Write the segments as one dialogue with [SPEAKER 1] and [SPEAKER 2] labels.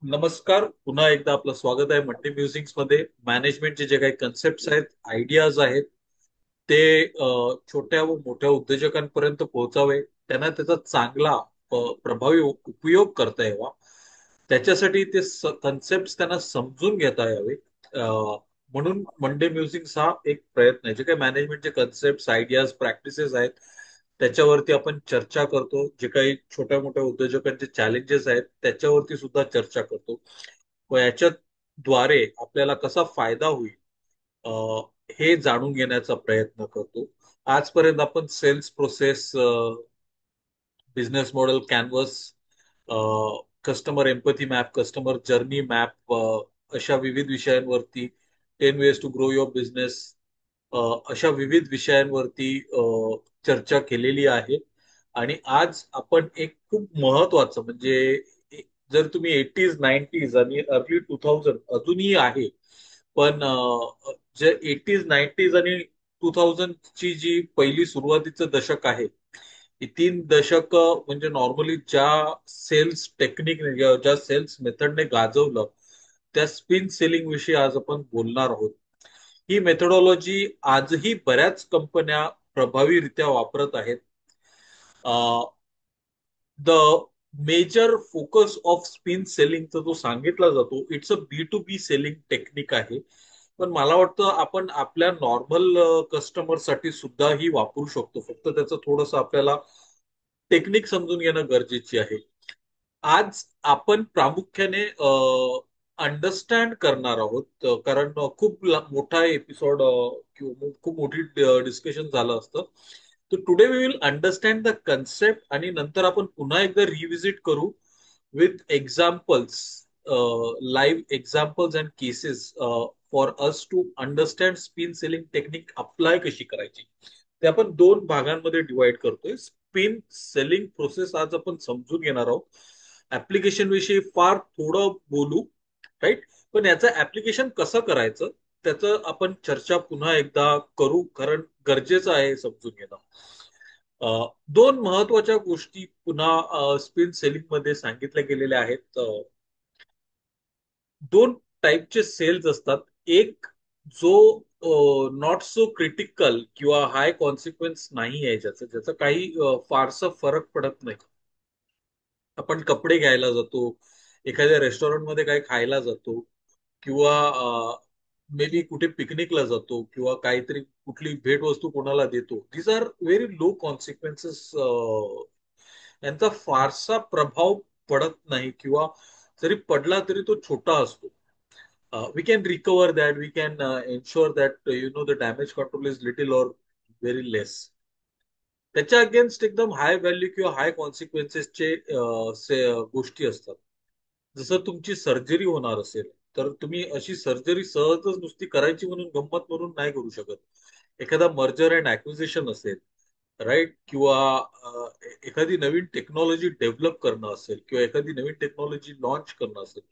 [SPEAKER 1] नमस्कार. पुन्हा एकदा आपलं स्वागत आहे मंडे म्युझिक्स मध्ये. मॅनेजमेंटचे जे काही कन्सेप्ट आहेत, आयडियाज आहेत, ते छोट्या व मोठ्या उद्योजकांपर्यंत पोहोचावे, त्यांना त्याचा चांगला प्रभावी उपयोग करता यावा, त्याच्यासाठी ते कन्सेप्ट त्यांना समजून घेता यावे. म्हणून मंडे म्युझिक्स हा एक प्रयत्न आहे. जे काही मॅनेजमेंटचे कन्सेप्ट, आयडियाज, प्रॅक्टिसेस आहेत, त्याच्यावरती आपण चर्चा करतो. जे काही छोट्या मोठ्या उद्योजकांचे चॅलेंजेस आहेत, त्याच्यावरती सुद्धा चर्चा करतो. व याच्याद्वारे आपल्याला कसा फायदा होईल अ, हे जाणून घेण्याचा प्रयत्न करतो. आजपर्यंत आपण sales process, business model canvas, customer empathy map, customer journey map, अशा विविध विषयांवरती, 10 ways to grow your business, अशा विविध विषयांवरती चर्चा केलेली आहे. आणि आज आपण एक खूप महत्वाचं म्हणजे जर तुम्ही 80s 90s आणि अर्ली 2000 अजूनही आहे, पण जे 80s 90s आणि 2000 ची जी पहिली सुरुवातीचं दशक आहे, ही 3 दशक म्हणजे नॉर्मली ज्या सेल्स टेक्निकने, ज्या सेल्स मेथडने गाजवलं, त्या स्पिन सेलिंग विषयी आज आपण बोलणार आहोत. ही मेथडॉलॉजी आजही बऱ्याच कंपन्या प्रभावीरित्या वापरत आहेत. The major focus of spin सेलिंगचा जो सांगितला जातो, it's a B to B selling technique आहे. पण मला वाटतं आपण आपल्या नॉर्मल कस्टमरसाठी सुद्धा ही वापरू शकतो. फक्त त्याचं थोडंसं आपल्याला टेक्निक समजून घेणं गरजेची आहे. आज आपण प्रामुख्याने अंडरस्टँड करणार आहोत, कारण खूप मोठा एपिसोड किंवा खूप मोठी डिस्कशन झालं असतं. तर today we will understand the concept, आणि नंतर आपण पुन्हा एकदा रिव्हिजिट करू with examples, live examples and cases, for us to understand spin selling technique apply कशी करायची. ते आपण 2 भागांमध्ये डिवाइड करतोय. स्पिन सेलिंग प्रोसेस आज आपण समजून घेणार आहोत. ऍप्लिकेशन विषयी फार थोडं बोलू, राईट. पण याचं ऍप्लिकेशन कसं करायचं, त्याचं आपण चर्चा पुन्हा एकदा करू, कारण गरजेचं आहे हे समजून घेणं. 2 महत्वाच्या गोष्टी पुन्हा स्पिन सेलिंग मध्ये सांगितल्या गेलेल्या आहेत. 2 टाईपचे सेल्स असतात. एक जो नॉट सो क्रिटिकल किंवा हाय कॉन्सिक्वेन्स नाही आहे, ज्याचा काही फारसा फरक पडत नाही. आपण कपडे घ्यायला जातो, एखाद्या रेस्टॉरंटमध्ये काही खायला जातो, किंवा मे बी कुठे पिकनिकला जातो, किंवा काहीतरी कुठली भेटवस्तू कोणाला देतो. These are very low consequences. यांचा फारसा प्रभाव पडत नाही, किंवा जरी पडला तरी तो छोटा असतो. We can recover that. We can ensure that the damage control is little or very less. त्याच्या अगेन्स्ट एकदम हाय व्हॅल्यू किंवा हाय कॉन्सिक्वेन्सेसचे गोष्टी असतात. जसं तुमची सर्जरी होणार असेल, तर तुम्ही अशी सर्जरी सहजच नुसती करायची म्हणून, गंमत म्हणून नाही करू शकत. एखादा मर्जर अँड ऍक्विजिशन असेल, राईट, किंवा एखादी नवीन टेक्नॉलॉजी डेव्हलप करणं असेल, किंवा एखादी नवीन टेक्नॉलॉजी लॉन्च करणं असेल,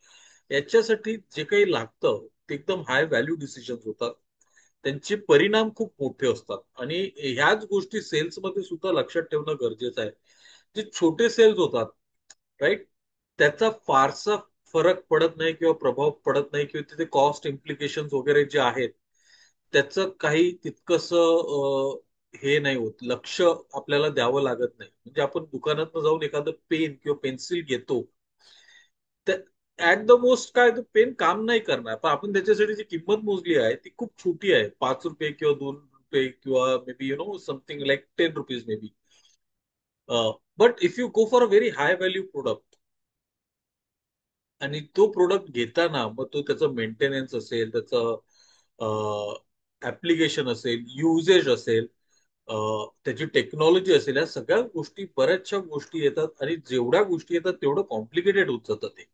[SPEAKER 1] याच्यासाठी जे काही लागतं ते एकदम हाय व्हॅल्यू डिसिजन्स होतात. त्यांचे परिणाम खूप मोठे असतात, आणि ह्याच गोष्टी सेल्समध्ये सुद्धा लक्षात ठेवणं गरजेचं आहे. जे छोटे सेल्स होतात, राईट, त्याचा फारसा फरक पडत नाही किंवा प्रभाव पडत नाही, किंवा तिथे कॉस्ट इम्प्लिकेशन्स वगैरे जे आहेत, त्याचं काही तितकंस हे नाही होत. लक्ष आपल्याला द्यावं लागत नाही. म्हणजे आपण दुकानात जाऊन एखादं पेन किंवा पेन्सिल घेतो, ऍट द मोस्ट काय, तो पेन काम नाही करणार, पण आपण त्याच्यासाठी जी किंमत मोजली आहे ती खूप छोटी आहे, ₹5 किंवा ₹2, किंवा may be something like ₹10 may be. But if you go for a very high value product, आणि तो प्रोडक्ट घेताना मग तो त्याचं मेंटेनन्स असेल, त्याचं ऍप्लिकेशन असेल, युजेज असेल, त्याची टेक्नॉलॉजी असेल, या सगळ्या गोष्टी, बऱ्याचशा गोष्टी येतात, आणि जेवढ्या गोष्टी येतात तेवढं कॉम्प्लिकेटेड होत जातं ते.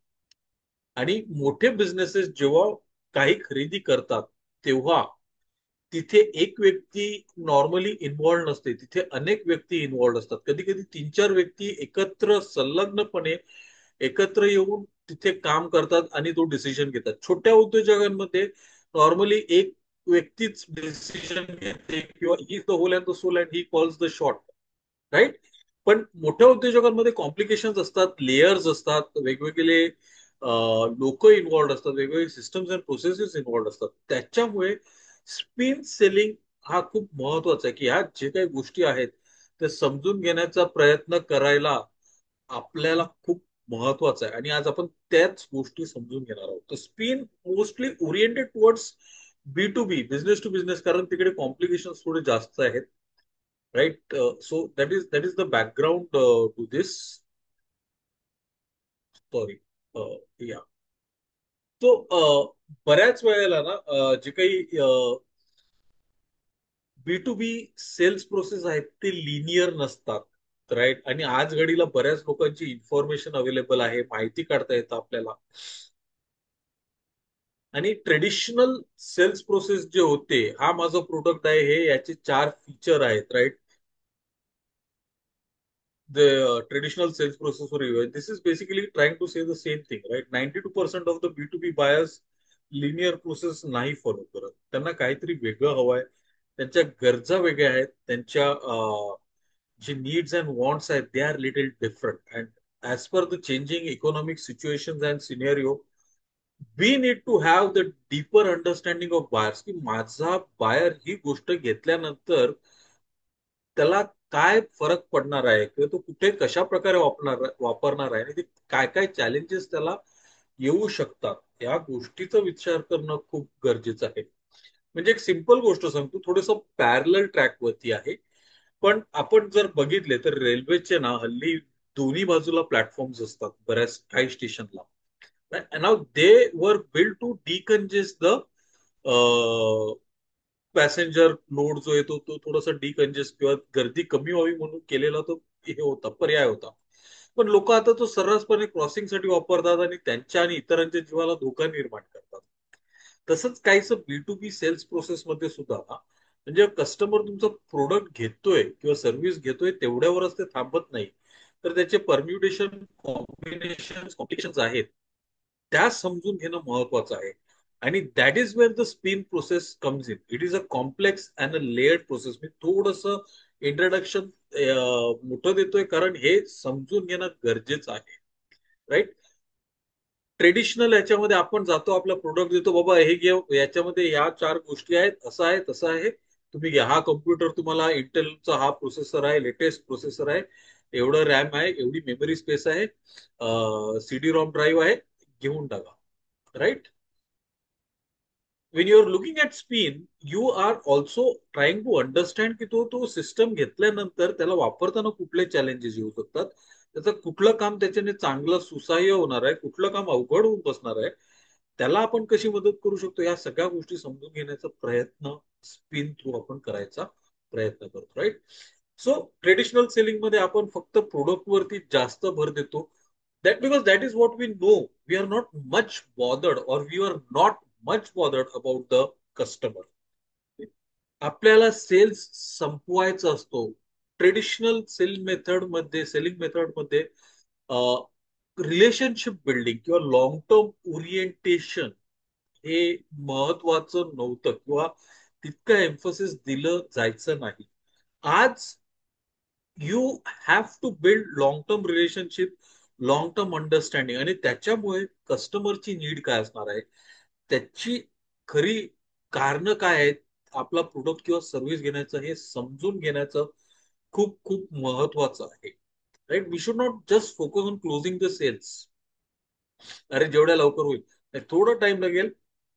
[SPEAKER 1] आणि मोठे बिझनेसेस जेव्हा काही खरेदी करतात, तेव्हा तिथे एक व्यक्ती नॉर्मली इन्व्हॉल्ड नसते, तिथे अनेक व्यक्ती इन्व्हॉल्ड असतात. कधी कधी 3-4 व्यक्ती एकत्र संलग्नपणे एकत्र येऊन तिथे काम करतात आणि तो डिसिजन घेतात. छोट्या उद्योजकांमध्ये नॉर्मली एक व्यक्तीच डिसिजन घेते, किंवा he the whole and the sole and he calls the shot, right. पण मोठ्या उद्योजकांमध्ये कॉम्प्लिकेशन्स असतात, लेयर्स असतात, वेगवेगळे लोक इन्व्हॉल्ड असतात, वेगवेगळे सिस्टम्स अँड प्रोसेसेस इन्व्हॉल्ड असतात. त्याच्यामुळे स्पिन सेलिंग हा खूप महत्वाचा आहे, की ह्या जे काही गोष्टी आहेत ते समजून घेण्याचा प्रयत्न करायला आपल्याला खूप महत्वाचं आहे. आणि आज आपण त्याच गोष्टी समजून घेणार आहोत. तर spin mostly oriented towards B to B, business to business, कारण तिकडे कॉम्प्लिकेशन थोडे जास्त आहेत. Right. So that is the background to this story. या तो बऱ्याच वेळेला ना जे काही B to B sales process आहेत ते लिनियर नसतात. राईट. आणि आज घडीला बऱ्याच लोकांची इन्फॉर्मेशन अवेलेबल आहे, माहिती काढता येतं आपल्याला. आणि ट्रेडिशनल सेल्स प्रोसेस जे होते, हा माझं प्रोडक्ट आहे, हे याचे 4 फीचर आहेत. Right. The traditional sales process for you. This is basically trying to say the same thing, right? 92% of the B2B buyers linear process नाही फॉलो करत. त्यांना काहीतरी वेगळं हवं आहे, त्यांच्या गरजा वेगळ्या आहेत, त्यांच्या जे नीड्स अँड वॉन्ट्स आहेत they are little different. And as per the changing economic situation and scenario, we need to have the deeper understanding of buyers, की माझा बायर ही गोष्ट घेतल्यानंतर त्याला काय फरक पडणार आहे, किंवा तो कुठे कशा प्रकारे वापरणार आहे, आणि ते काय काय चॅलेंजेस त्याला येऊ शकतात, या गोष्टीचा विचार करणं खूप गरजेचं आहे. म्हणजे एक सिंपल गोष्ट सांगतो, थोडस पॅरल ट्रॅक वरती आहे. पण आपण जर बघितले तर रेल्वेचे ना हल्ली दोन्ही बाजूला प्लॅटफॉर्म्स असतात बऱ्याच काही स्टेशनला. Now they were build to decongest the passenger load जो येतो तो थोडासा डिकंजेस्ट किंवा गर्दी कमी व्हावी म्हणून केलेला तो हे होता, पर्याय होता. पण लोक आता तो सर्रासपणे क्रॉसिंगसाठी वापरतात आणि त्यांच्या आणि इतरांच्या जीवाला धोका निर्माण करतात. तसंच काहीसं बी टू बी सेल्स प्रोसेसमध्ये सुद्धा ना, म्हणजे कस्टमर तुमचं प्रोडक्ट घेतोय किंवा सर्व्हिस घेतोय तेवढ्यावरच ते थांबत नाही, तर त्याचे परम्युटेशन, कॉम्प्लिकेशन आहेत, त्या समजून घेणं महत्वाचं आहे. आणि that is where the spin process comes in. It is a complex and a layered process. मी थोडस इंट्रोडक्शन मोठं देतोय कारण हे समजून घेणं गरजेचं आहे. राईट. ट्रेडिशनल याच्यामध्ये आपण जातो, आपला प्रोडक्ट देतो, बाबा हे घे, याच्यामध्ये या 4 गोष्टी आहेत, असं आहे तसं आहे, तुम्ही घ्या, हा कम्प्युटर तुम्हाला इंटेलचा हा प्रोसेसर आहे, लेटेस्ट प्रोसेसर आहे, एवढं रॅम आहे, एवढी मेमरी स्पेस आहे, सीडी रॉम ड्राईव्ह आहे, घेऊन टाका. Right. when you're looking at spin, you are also trying to understand की तो सिस्टम घेतल्यानंतर त्याला वापरताना कुठले चॅलेंजेस येऊ शकतात, त्याचं कुठलं काम त्याच्याने चांगलं सुसह्य होणार आहे, कुठलं काम अवघड होऊन बसणार आहे, त्याला आपण कशी मदत करू शकतो, या सगळ्या गोष्टी समजून घेण्याचा प्रयत्न स्पिन थ्रू आपण करायचा प्रयत्न करतो. राईट. सो ट्रेडिशनल सेलिंग मध्ये आपण फक्त प्रोडक्ट वरती जास्त भर देतो. That because that is what we know. We are not much bothered, or we are not much bothered about the customer. आपल्याला सेल्स संपवायचा असतो. ट्रेडिशनल सेलिंग मेथड मध्ये रिलेशनशिप बिल्डिंग किंवा लॉंग टर्म ओरिएंटेशन हे महत्वाचं नव्हतं, किंवा तितकं एम्फोसिस दिलं जायचं नाही. आज you have to build long term relationship, long term understanding, आणि त्याच्यामुळे कस्टमरची नीड काय असणार आहे, त्याची खरी कारण काय आहेत, आपला प्रोडक्ट किंवा सर्व्हिस घेण्याचं हे समजून घेण्याचं खूप खूप महत्वाचं आहे. Right. We should not just focus on closing the sales. अरे जेवढ्या लवकर होईल, थोडं टाइम लागेल,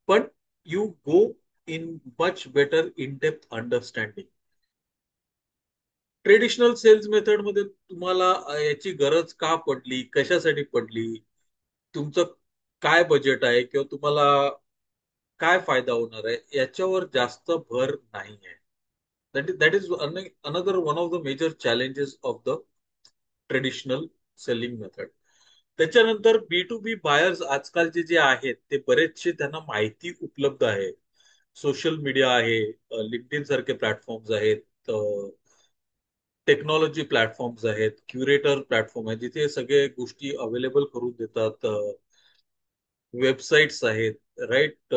[SPEAKER 1] पण you go in much better in depth understanding. Traditional sales method मध्ये तुम्हाला याची गरज का पडली, कशासाठी पडली, तुमचं काय बजेट आहे, किंवा तुम्हाला काय फायदा होणार आहे, याच्यावर जास्त भर नाही आहे. That is another one of the major challenges of the traditional selling method. त्याच्यानंतर बी टू बी बायर्स आजकालचे जे आहेत ते बरेचसे त्यांना माहिती उपलब्ध आहे. सोशल मीडिया आहे, लिंक्डइन सारखे प्लॅटफॉर्म्स आहेत, टेक्नॉलॉजी प्लॅटफॉर्म्स आहेत, क्युरेटर प्लॅटफॉर्म आहे, जिथे सगळे गोष्टी अवेलेबल करून देतात, वेबसाइट्स आहेत. Right.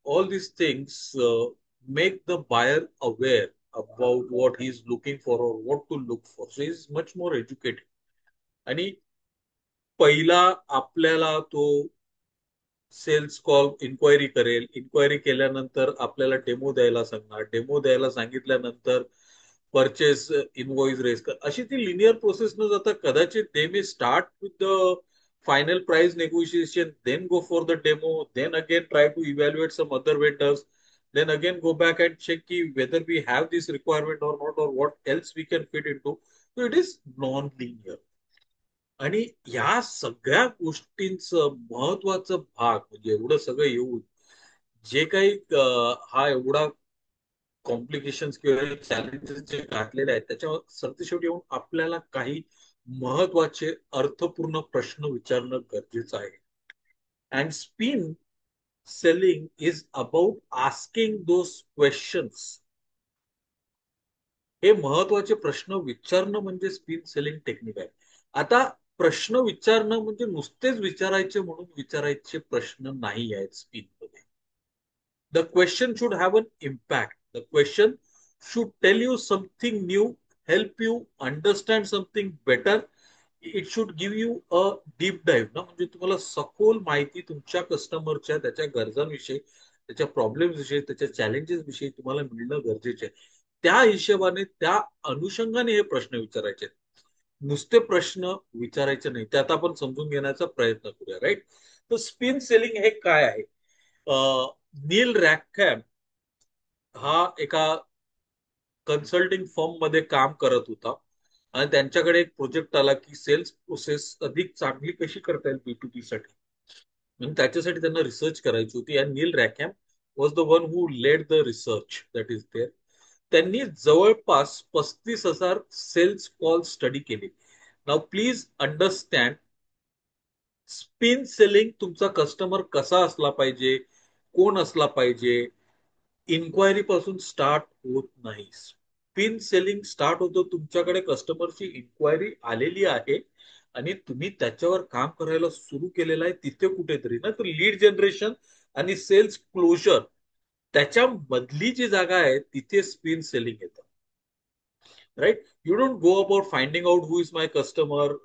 [SPEAKER 1] All this things make the buyer aware about what he is looking for, और what to look for. So is much more educated. आणि पहिला आपल्याला तो सेल्स कॉल इन्क्वायरी करेल, इन्क्वायरी केल्यानंतर आपल्याला डेमो द्यायला सांगणार, डेमो द्यायला सांगितल्यानंतर परचेस इनवॉइस रेस कर, अशी ती लिनियर प्रोसेस न जाता कदाचित they may start with the final price negotiation, then go for the demo, then again try to evaluate some other vendors, then again go back and check ki whether we have this requirement or not, or what else we can fit into. So it is non-linear. आणि या सगळ्या गोष्टींचं महत्वाचं भाग म्हणजे एवढं सगळं येऊन जे काही हा एवढा कॉम्प्लिकेशन्स किंवा चॅलेंजेस जे घातलेले आहेत त्याच्या सरतेशेवटी येऊन आपल्याला काही महत्वाचे अर्थपूर्ण प्रश्न विचारणं गरजेचं आहे. And spin selling is about asking those questions. हे महत्वाचे प्रश्न विचारणं म्हणजे स्पिन सेलिंग टेक्निक आहे. आता प्रश्न विचारणं म्हणजे नुसतेच विचारायचे म्हणून विचारायचे प्रश्न नाही आहेत स्पिन मध्ये. The question should have an impact. The question should tell you something new, help you understand something better. It should give you a deep dive ना, म्हणजे तुम्हाला सखोल माहिती तुमच्या कस्टमरच्या त्याच्या गरजांविषयी, त्याच्या प्रॉब्लेम्स विषयी, त्याच्या चॅलेंजेस विषयी तुम्हाला मिळणं गरजेचे आहे. त्या हिशोबाने त्या अनुषंगाने हे प्रश्न विचारायचे. नुसते प्रश्न विचारायचे नाही. त्यात आपण समजून घेण्याचा प्रयत्न करूया, राईट. तर स्पिन सेलिंग हे काय आहे? नील रॅकॅम हा एका कन्सल्टिंग फर्म मध्ये काम करत होता आणि त्यांच्याकडे एक प्रोजेक्ट आला की सेल्स प्रोसेस अधिक चांगली कशी करता येईल B2B साठी. म्हणून त्याच्यासाठी त्यांना रिसर्च करायची होती. And Neil Rackham was the one who led the research that is there. त्यांनी जवळपास 35,000 सेल्स कॉल स्टडी केले. Now please understand, spin selling तुमचा कस्टमर कसा असला पाहिजे, कोण असला पाहिजे, इन्क्वायरी पासून स्टार्ट होत नाही. स्पिन सेलिंग स्टार्ट होतं तुमच्याकडे कस्टमरची इन्क्वायरी आलेली आहे आणि तुम्ही त्याच्यावर काम करायला सुरू केलेलं आहे तिथे कुठेतरी ना. तर लीड जनरेशन आणि सेल्स क्लोजर त्याच्या मधली जी जागा आहे तिथे स्पिन सेलिंग येतं. right? You don't go about finding out who is my customer,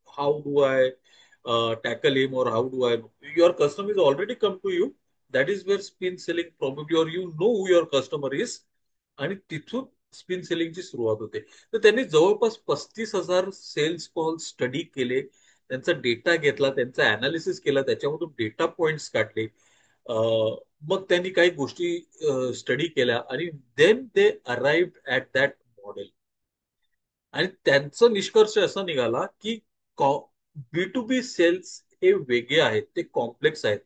[SPEAKER 1] how do I tackle him, or how do I. Your customer is already come to you. That is where spin selling probably, or you know who your customer is, आणि तिथून spin सेलिंगची सुरुवात होते. तर त्यांनी जवळपास 35,000 sales call study केले, त्यांचा data घेतला, त्यांचा अनालिसिस केला, त्याच्यामधून डेटा पॉइंट्स काढले. मग त्यांनी काही गोष्टी स्टडी केल्या आणि then they arrive at that model. आणि त्यांचा निष्कर्ष असा निघाला की B2B सेल्स हे वेगळे आहेत, ते कॉम्प्लेक्स आहेत.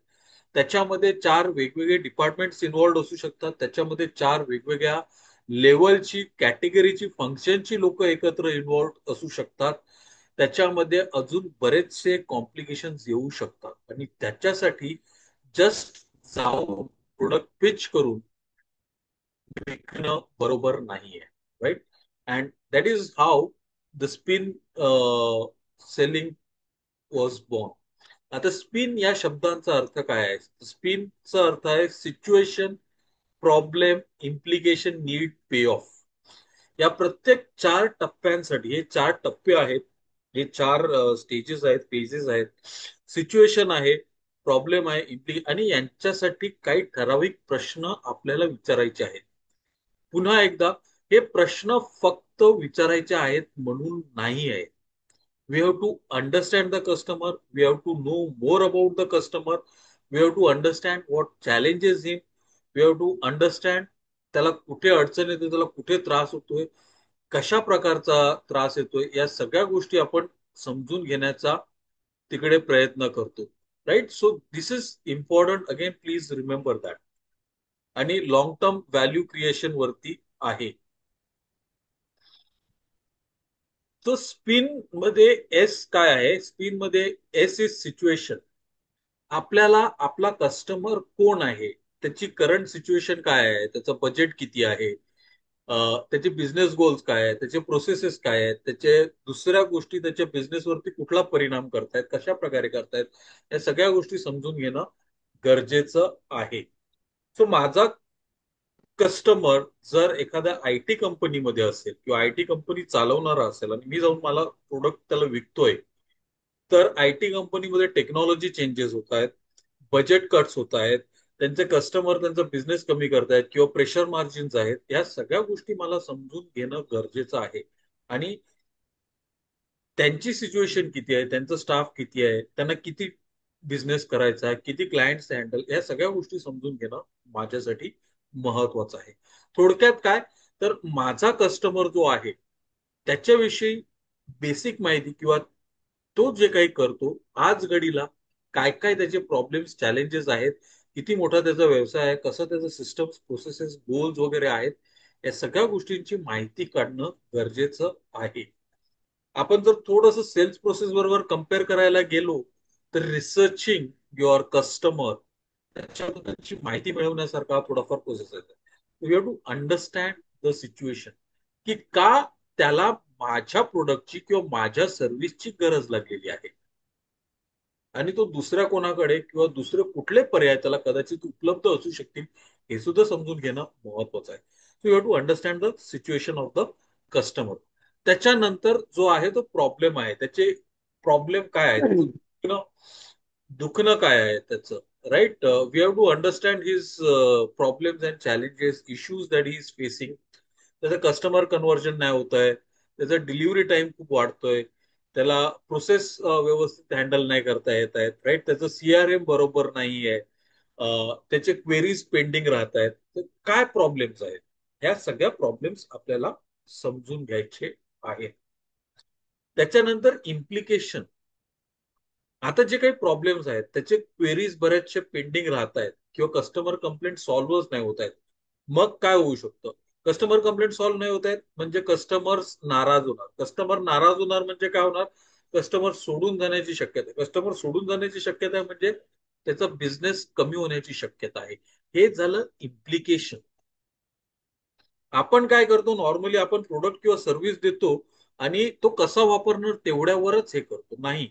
[SPEAKER 1] त्याच्यामध्ये 4 वेगवेगळे डिपार्टमेंट्स इन्व्हॉल्ड असू शकतात. त्याच्यामध्ये 4 वेगवेगळ्या लेवलची, कॅटेगरीची, फंक्शनची लोक एकत्र इन्व्हॉल्ड असू शकतात. त्याच्यामध्ये अजून बरेचसे कॉम्प्लिकेशन येऊ शकतात आणि त्याच्यासाठी जस्ट जाऊन प्रोडक्ट पिच करून विकणं बरोबर नाहीये, right. And that is how the SPIN selling was born. आता स्पिन या शब्दांचा अर्थ काय आहे? स्पिनचा अर्थ आहे situation, problem, implication, need, pay off. या प्रत्येक 4 टप्प्यांसाठी, हे 4 टप्पे आहेत, हे 4 स्टेजेस आहेत, पेजेस आहेत. सिच्युएशन आहे, प्रॉब्लेम आहे, आणि यांच्यासाठी काही ठराविक प्रश्न आपल्याला विचारायचे आहेत. पुन्हा एकदा, हे प्रश्न फक्त विचारायचे आहेत म्हणून नाही आहे. We have to understand the customer, we have to know more about the customer, we have to understand what challenges him, we have to understand त्याला कुठे अडचण येते, त्याला कुठे त्रास होतोय, कशा प्रकारचा त्रास येतोय, या सगळ्या गोष्टी आपण समजून घेण्याचा तिकडे प्रयत्न करतो, right. So this is important, again please remember that. आणि लॉंग टर्म व्हॅल्यू क्रिएशन वरती आहे. तो स्पिन मध्ये एस काय आहे? स्पिन मध्ये एस इज सिच्युएशन. आपल्याला आपला कस्टमर कोण आहे, त्याची करंट सिच्युएशन काय आहे, त्याचं बजेट किती आहे, त्याचे बिझनेस गोल्स काय आहेत, त्याचे प्रोसेसेस काय आहेत, त्याचे दुसऱ्या गोष्टी त्याच्या बिझनेसवरती कुठला परिणाम करतायत, कशा प्रकारे करतायत, या सगळ्या गोष्टी समजून घेणं गरजेचं आहे. सो माझा कस्टमर जर एखाद्या IT कंपनीमध्ये असेल किंवा IT कंपनी चालवणारा असेल आणि मी जाऊन मला प्रोडक्ट त्याला विकतोय, तर IT कंपनीमध्ये टेक्नॉलॉजी चेंजेस होत आहेत, बजेट कट्स होत आहेत, त्यांचे कस्टमर त्यांचा बिझनेस कमी करतायत किंवा प्रेशर मार्जिन्स आहेत, या सगळ्या गोष्टी मला समजून घेणं गरजेचं आहे. आणि त्यांची सिच्युएशन किती आहे, त्यांचा स्टाफ किती आहे, त्यांना किती बिझनेस करायचा आहे, किती क्लायंट्स हँडल, या सगळ्या गोष्टी समजून घेणं माझ्यासाठी महत्वाचं आहे. थोडक्यात काय, तर माझा कस्टमर जो आहे त्याच्याविषयी बेसिक माहिती किंवा तो जे काही करतो आज घडीला, काय काय त्याचे प्रॉब्लेम्स चॅलेंजेस आहेत, किती मोठा त्याचा व्यवसाय आहे, कसं त्याचं सिस्टम्स प्रोसेसेस गोल्स वगैरे आहेत, या सगळ्या गोष्टींची माहिती काढणं गरजेचं आहे. आपण जर थोडस सेल्स प्रोसेस बरोबर कम्पेअर करायला गेलो, तर रिसर्चिंग युअर कस्टमर, त्याच्याबद्दलची माहिती मिळवण्यासारखा थोडाफार प्रोसेस आहे. You have to understand the situation, की का त्याला माझ्या प्रोडक्टची किंवा माझ्या सर्व्हिसची गरज लागलेली आहे, आणि तो दुसऱ्या कोणाकडे किंवा दुसरे कुठले पर्याय त्याला कदाचित उपलब्ध असू शकतील, हे सुद्धा समजून घेणं महत्वाचं आहे. So you have to understand the situation of the customer. त्याच्यानंतर जो आहे तो प्रॉब्लेम आहे, त्याचे प्रॉब्लेम काय आहे, त्याचं दुखणं काय आहे त्याचं, right. We have to understand his problems and challenges, issues that he is facing. त्याचं कस्टमर कन्व्हर्जन नाही होत आहे, त्याचा डिलिव्हरी टाइम खूप वाढतोय, त्याला प्रोसेस व्यवस्थित हँडल नाही करता येत आहेत, राईट. त्याचं सीआरएम बरोबर नाही आहे, त्याचे क्वेरीज पेंडिंग राहत आहेत, तर काय प्रॉब्लेम्स आहेत, ह्या सगळ्या प्रॉब्लेम्स आपल्याला समजून घ्यायचे आहेत. त्याच्यानंतर इम्प्लिकेशन. आता जे काही प्रॉब्लेम्स आहेत त्याचे क्वेरीज बऱ्याचशा पेंडिंग राहत आहेत किंवा कस्टमर कंप्लेंट सॉल्व्हच नाही होत आहेत, मग काय होऊ शकतं. कस्टमर कंप्लेंट सॉल्व्ह नाही होत आहेत म्हणजे कस्टमर नाराज होणार, कस्टमर नाराज होणार म्हणजे काय होणार, कस्टमर सोडून जाण्याची शक्यता आहे, कस्टमर सोडून जाण्याची शक्यता आहे म्हणजे त्याचा बिझनेस कमी होण्याची शक्यता आहे. हे झालं इम्प्लिकेशन. आपण काय करतो, नॉर्मली आपण प्रोडक्ट किंवा सर्व्हिस देतो आणि तो कसा वापरणार तेवढ्यावरच हे करतो, नाही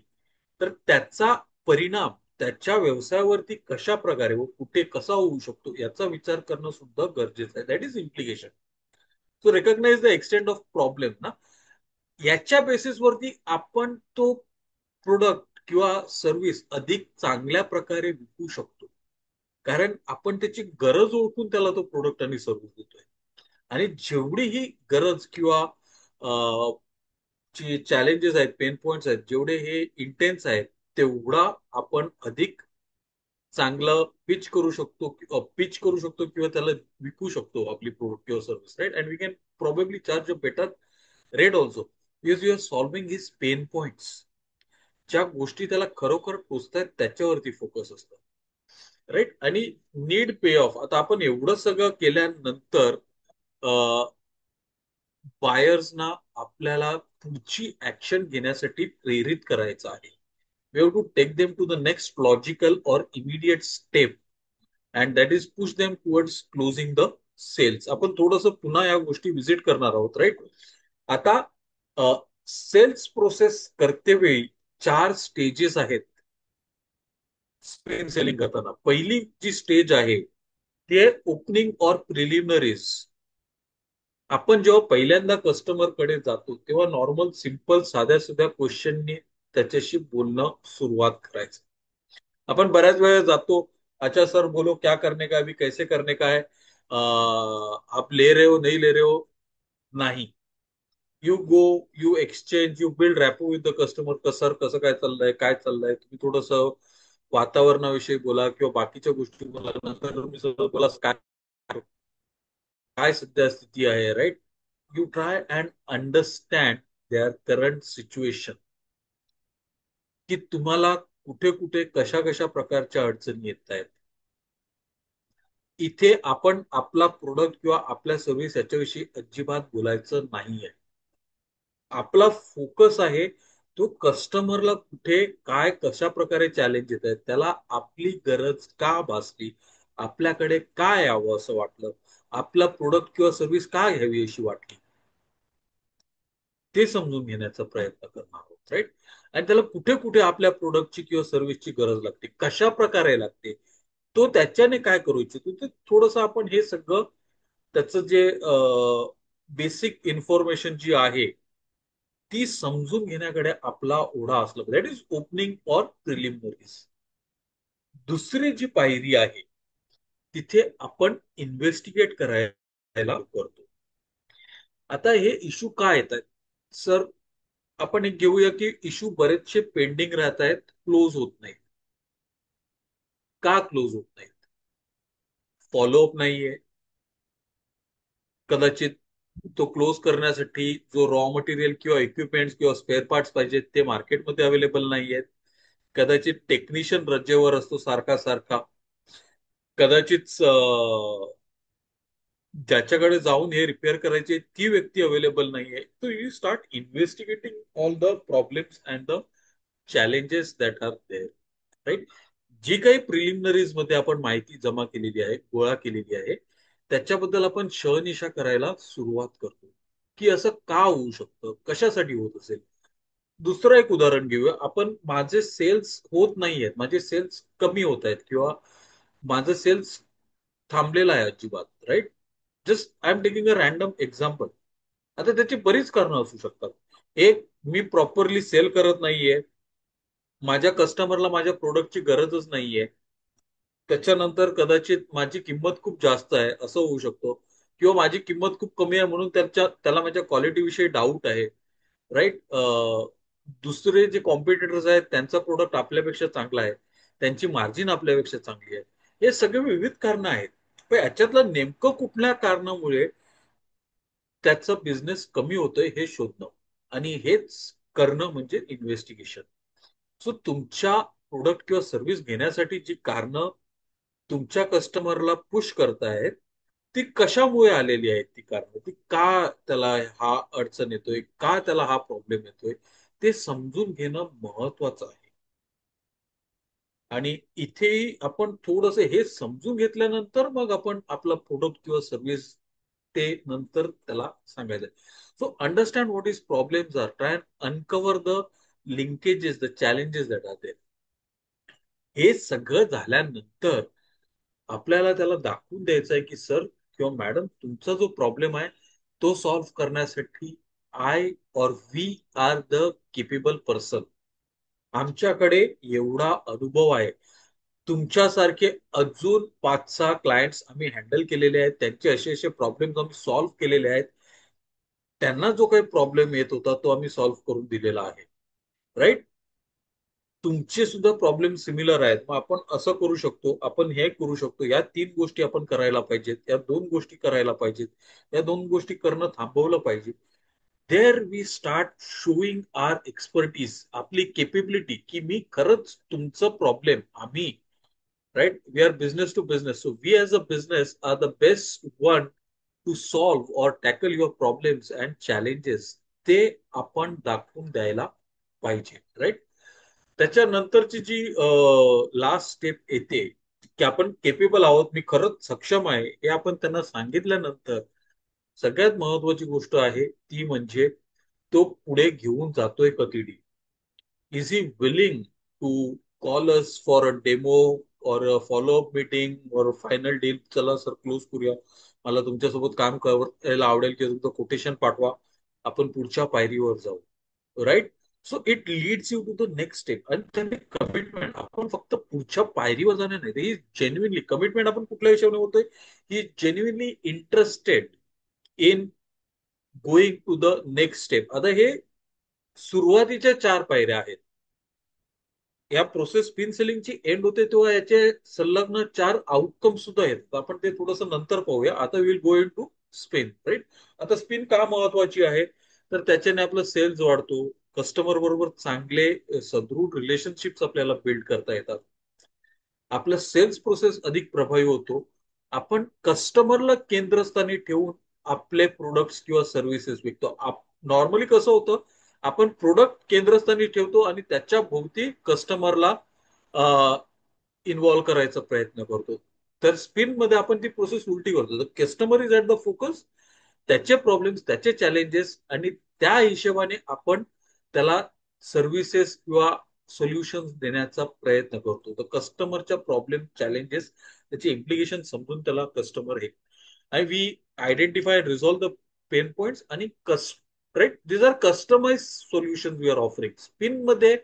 [SPEAKER 1] तर त्याचा परिणाम त्याच्या व्यवसायावरती कशा प्रकारे व कुठे कसा होऊ शकतो याचा विचार करणं सुद्धा गरजेचं आहे. That is implication. So recognise the extent of problem ना, याच्या बेसिसवरती आपण तो प्रोडक्ट किंवा सर्व्हिस अधिक चांगल्या प्रकारे विकू शकतो, कारण आपण त्याची गरज ओळखून त्याला तो प्रोडक्ट आणि सर्व्हिस देतोय. आणि जेवढी ही गरज किंवा जे चॅलेंजेस आहेत, पेन पॉइंट्स आहेत, जेवढे हे इंटेन्स आहेत, तेवढा आपण अधिक चांगलं पिच करू शकतो किंवा त्याला विकू शकतो आपली प्रोडक्ट किंवा service, right. And we can probably charge a better rate also, because you are solving his pain points. ज्या गोष्टी त्याला खरोखर टोचतायत त्याच्यावरती फोकस असतं, राईट. आणि नीड पे ऑफ. आता आपण एवढं सगळं केल्यानंतर बायर्सना आपल्याला पुढची ऍक्शन घेण्यासाठी प्रेरित करायचं आहे. We have to take them to the next logical or immediate step, and that is push them towards closing the sales. आपण थोडस पुन्हा या गोष्टी विजिट करणार आहोत, राईट. आता सेल्स प्रोसेस करते वेळी 4 स्टेजेस आहेत. स्पेन सेलिंग करताना पहिली जी स्टेज आहे ती आहे ओपनिंग ऑर प्रिलिमिनरीज. आपण जेव्हा पहिल्यांदा कस्टमरकडे जातो तेव्हा नॉर्मल सिंपल साध्या साध्या क्वेश्चननी त्याच्याशी बोलणं सुरुवात करायचं. आपण बऱ्याच वेळा जातो, अच्छा सर बोलो क्या करने का, अभी कैसे करने का है, आप ले रहे हो नहीं ले रहे हो, नाही. You go, you exchange, you build rapport with the customer. Sir कसं काय चाललंय, काय चाललंय, तुम्ही थोडस वातावरणाविषयी बोला किंवा बाकीच्या गोष्टी बोला, नंतर तुम्ही सगळं बोला काय काय सध्या स्थिती आहे, right. You try and understand their current situation, की तुम्हाला कुठे कुठे कशा कशा प्रकारच्या अडचणी येत आहेत. इथे आपण आपला प्रोडक्ट किंवा आपल्या सर्व्हिस याच्याविषयी अजिबात बोलायचं नाहीये. आपला फोकस आहे तो कस्टमरला कुठे काय कशा प्रकारे चॅलेंज येत आहेत, त्याला आपली गरज का भासली, आपल्याकडे काय यावं असं वाटलं, आपला प्रोडक्ट किंवा सर्व्हिस का घ्यावी अशी वाटली, ते समजून घेण्याचा प्रयत्न करणार आहोत, राईट. आणि त्याला कुठे कुठे आपल्या प्रोडक्टची किंवा सर्व्हिसची गरज लागते, कशा प्रकारे लागते, तो त्याच्याने काय करू इच्छितो, ते थोडस आपण हे सगळं त्याचं जे बेसिक इन्फॉर्मेशन जी आहे ती समजून घेण्याकडे आपला ओढा असला. That is opening or preliminaries. दुसरी जी पायरी आहे तिथे आपण इन्व्हेस्टिगेट करायला करतो. आता हे इश्यू का येत आहेत सर? आपण एक घेऊया की इश्यू बरेचसे पेंडिंग राहत आहेत, क्लोज होत नाहीत. का क्लोज होत नाहीत? फॉलोअप नाहीये कदाचित. तो क्लोज करण्यासाठी जो रॉ मटेरियल किंवा इक्विपमेंट्स किंवा स्पेअर पार्ट्स पाहिजेत ते मार्केटमध्ये अवेलेबल नाही आहेत. कदाचित टेक्निशियन रजेवर असतो सारखा सारखा. कदाचित ज्याच्याकडे जाऊन हे रिपेअर करायचे ती व्यक्ती अवेलेबल नाहीये. So you start investigating all the problems and the challenges that are there, right? जी काही प्रिलिमिनरीज मध्ये आपण माहिती जमा केलेली आहे, गोळा केलेली आहे, त्याच्याबद्दल आपण शहनिशा करायला सुरुवात करतो की असं का होऊ शकतं, कशासाठी होत असेल. दुसरं एक उदाहरण घेऊया आपण. माझे सेल्स होत नाहीयेत, माझे सेल्स कमी होत आहेत किंवा माझं सेल्स थांबलेला आहे अजिबात, right? Just I am taking a random example. आता त्याची बरीच कारणं असू शकतात. एक, मी प्रॉपरली सेल करत नाहीये, माझ्या कस्टमरला माझ्या प्रोडक्टची गरजच नाहीये. त्याच्यानंतर कदाचित माझी किंमत खूप जास्त आहे असं होऊ शकतो, किंवा माझी किंमत खूप कमी आहे म्हणून त्याला माझ्या क्वालिटीविषयी डाऊट आहे, राईट? दुसरे जे कॉम्पिटिटर्स आहेत त्यांचा प्रोडक्ट आपल्यापेक्षा चांगला आहे, त्यांची मार्जिन आपल्यापेक्षा चांगली आहे. हे सगळे विविध कारणं आहेत. पण याच्यातलं नेमकं कुठल्या कारणामुळे त्याचा बिझनेस कमी होतोय हे शोधणं, आणि हेच करणं म्हणजे इन्व्हेस्टिगेशन. सो तुमच्या प्रोडक्ट किंवा सर्व्हिस घेण्यासाठी जी कारणं तुमच्या कस्टमरला पुश करतायत ती कशामुळे आलेली आहेत, ती कारणं, ती का त्याला हा अडचण येतोय, का त्याला हा प्रॉब्लेम येतोय, ते समजून घेणं महत्वाचं आहे. आणि इथे आपण थोडस हे समजून घेतल्यानंतर मग आपण आपला प्रोडक्ट किंवा सर्व्हिस ते नंतर त्याला सांगायचं. So understand what is problems are, try and uncover the linkages, the challenges that are there. हे सगळं झाल्यानंतर आपल्याला त्याला दाखवून द्यायचं आहे की सर किंवा मॅडम, तुमचा जो प्रॉब्लेम आहे तो सॉल्व्ह करण्यासाठी I or we are the capable person. आमच्याकडे एवढा अनुभव आहे. तुमच्यासारखे अजून 5-6 क्लायंट्स आम्ही हँडल केलेले आहेत, त्यांचे असे असे प्रॉब्लेम आम्ही सॉल्व्ह केलेले आहेत. त्यांना जो काही प्रॉब्लेम येत होता तो आम्ही सॉल्व्ह करून दिलेला आहे, राईट? तुमचे सुद्धा प्रॉब्लेम सिमिलर आहेत, मग आपण असं करू शकतो, आपण हे करू शकतो, या 3 गोष्टी आपण करायला पाहिजेत, या 2 गोष्टी करायला पाहिजेत, या 2 गोष्टी करणं थांबवलं पाहिजे. There we start showing our expertise, आपली केपेबिलिटी, की मी खरंच तुमचं प्रॉब्लेम आम्ही, right? We are business to business. So we as a business are the best one to solve or tackle your problems and challenges. ते आपण दाखवून द्यायला पाहिजे, राईट? त्याच्यानंतरची जी लास्ट स्टेप येते की आपण केपेबल आहोत, मी खरंच सक्षम आहे, हे आपण त्यांना सांगितल्यानंतर सगळ्यात महत्वाची गोष्ट आहे ती म्हणजे तो पुढे घेऊन जातोय कधी. Is he willing to call us for a demo or a follow-up meeting or a final deal? चला सर क्लोज करूया, मला तुमच्यासोबत काम करायला आवडेल, किंवा तुमचं कोटेशन पाठवा, आपण पुढच्या पायरीवर जाऊ, right? So it leads you to the next step. आणि त्यांनी कमिटमेंट, आपण फक्त पुढच्या पायरीवर जाणार नाही, ही जेन्युइनली कमिटमेंट आपण कुठल्या हिशोबाने होतोय, he genuinely interested in going to the next step. आता हे सुरुवातीच्या 4 पायऱ्या आहेत. या प्रोसेस स्पिन सेलिंगची एंड होते तेव्हा याचे संलग्न 4 आउटकम सुद्धा आहेत. आपण ते थोडस नंतर पाहूया. आता will go into SPIN, right? आता स्पिन का महत्वाची आहे, तर त्याच्याने आपलं सेल्स वाढतो, कस्टमर बरोबर चांगले सदृढ रिलेशनशिप्स आपल्याला बिल्ड करता येतात, आपलं सेल्स प्रोसेस अधिक प्रभावी होतो, आपण कस्टमरला केंद्रस्थानी ठेवून आपले प्रोडक्ट्स किंवा सर्व्हिसेस विकतो. नॉर्मली कसं होतं, आपण प्रोडक्ट केंद्रस्थानी ठेवतो आणि त्याच्या भोवती कस्टमरला इन्व्हॉल्व्ह करायचा प्रयत्न करतो. तर स्पिन मध्ये आपण ती प्रोसेस उलटी करतो. Customer is at the focus, त्याचे प्रॉब्लेम्स, त्याचे चॅलेंजेस, आणि त्या हिशोबाने आपण त्याला सर्व्हिसेस किंवा सोल्युशन्स देण्याचा प्रयत्न करतो. तर कस्टमरच्या प्रॉब्लेम, चॅलेंजेस, त्याची इम्प्लिकेशन समजून त्याला कस्टमर हे, आणि we identify resolve the pain points आणि right, these are customise solution we are offering. Spin मध्ये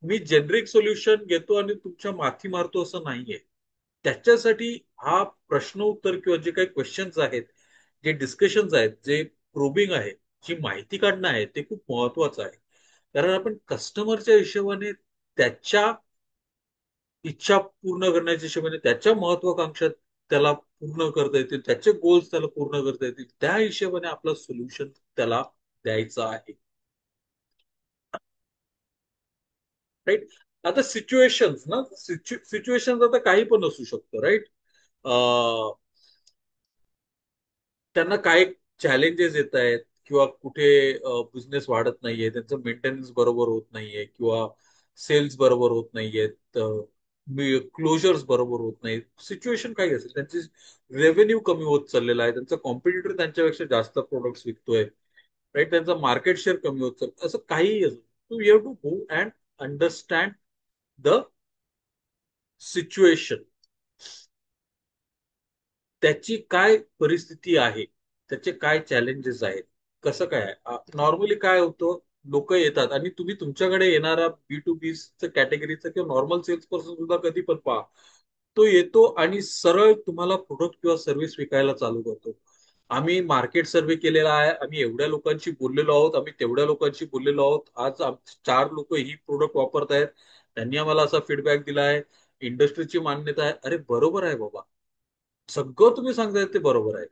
[SPEAKER 1] मी जेनरिक सोल्युशन घेतो आणि तुमच्या माथी मारतो असं नाहीये. त्याच्यासाठी हा प्रश्न उत्तर किंवा जे काही क्वेश्चन्स आहेत, जे डिस्कशन्स आहेत, जे प्रोबिंग आहे, जी माहिती काढणं आहे, ते खूप महत्वाचं आहे. कारण आपण कस्टमरच्या हिशोबाने त्याच्या इच्छा पूर्ण करण्याच्या हिशोबाने त्याच्या महत्वाकांक्षा त्याला पूर्ण करता येतील, त्याचे गोल्स त्याला पूर्ण करता येतील, त्या हिशोबाने आपलं सोल्युशन त्याला द्यायचं आहे. राईट. आता सिच्युएशन्स ना, सिच्युएशन आता काही पण असू शकतं, राईट. त्यांना काय चॅलेंजेस येत आहेत, किंवा कुठे बिझनेस वाढत नाहीये, त्यांचं मेंटेनन्स बरोबर होत नाहीये, किंवा सेल्स बरोबर होत नाहीयेत, क्लोजर्स बरोबर होत नाहीत, सिच्युएशन काही असेल, त्यांची रेव्हेन्यू कमी होत चाललेला आहे, त्यांचा कॉम्पिटिटर त्यांच्यापेक्षा जास्त प्रोडक्ट्स विकतोय, राईट, त्यांचा मार्केट शेअर कमी होत चाललं, असं काही असेल, to you have to go and understand the situation, त्याची काय परिस्थिती आहे, त्याचे काय चॅलेंजेस आहेत, कसं काय. नॉर्मली काय होतं, लोक येतात आणि तुम्ही तुमच्याकडे येणारा B2B कॅटेगरीचा किंवा नॉर्मल सेल्स पर्सन सुद्धा कधी पण पहा, तो येतो आणि सरळ तुम्हाला प्रोडक्ट किंवा सर्व्हिस विकायला चालू करतो. आम्ही मार्केट सर्व्हे केलेला आहे, आम्ही एवढ्या लोकांशी बोललेलो आहोत, आम्ही तेवढ्या लोकांशी बोललेलो आहोत, आज 4 लोक ही प्रोडक्ट वापरत आहेत, त्यांनी आम्हाला असा फीडबॅक दिला आहे, इंडस्ट्रीची मान्यता आहे. अरे बरोबर आहे बाबा, सगळं तुम्ही सांगताय ते बरोबर आहे,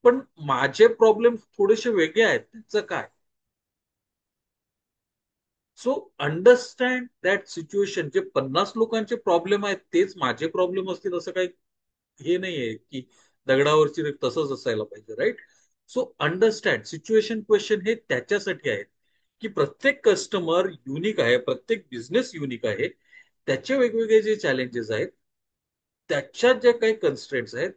[SPEAKER 1] पण माझे प्रॉब्लेम थोडेसे वेगळे आहेत. त्याचं काय? So understand that situation. जे 50 लोकांचे प्रॉब्लेम आहेत तेच माझे प्रॉब्लेम असतील असं काही हे नाहीये की दगडावरची रेघ तसंच असायला पाहिजे, right. So understand situation question हे त्याच्यासाठी आहेत की प्रत्येक कस्टमर युनिक आहे, प्रत्येक बिझनेस युनिक आहे, त्याचे वेगवेगळे जे चॅलेंजेस आहेत, त्याच्यात जे काही कन्स्ट्रेंट्स आहेत,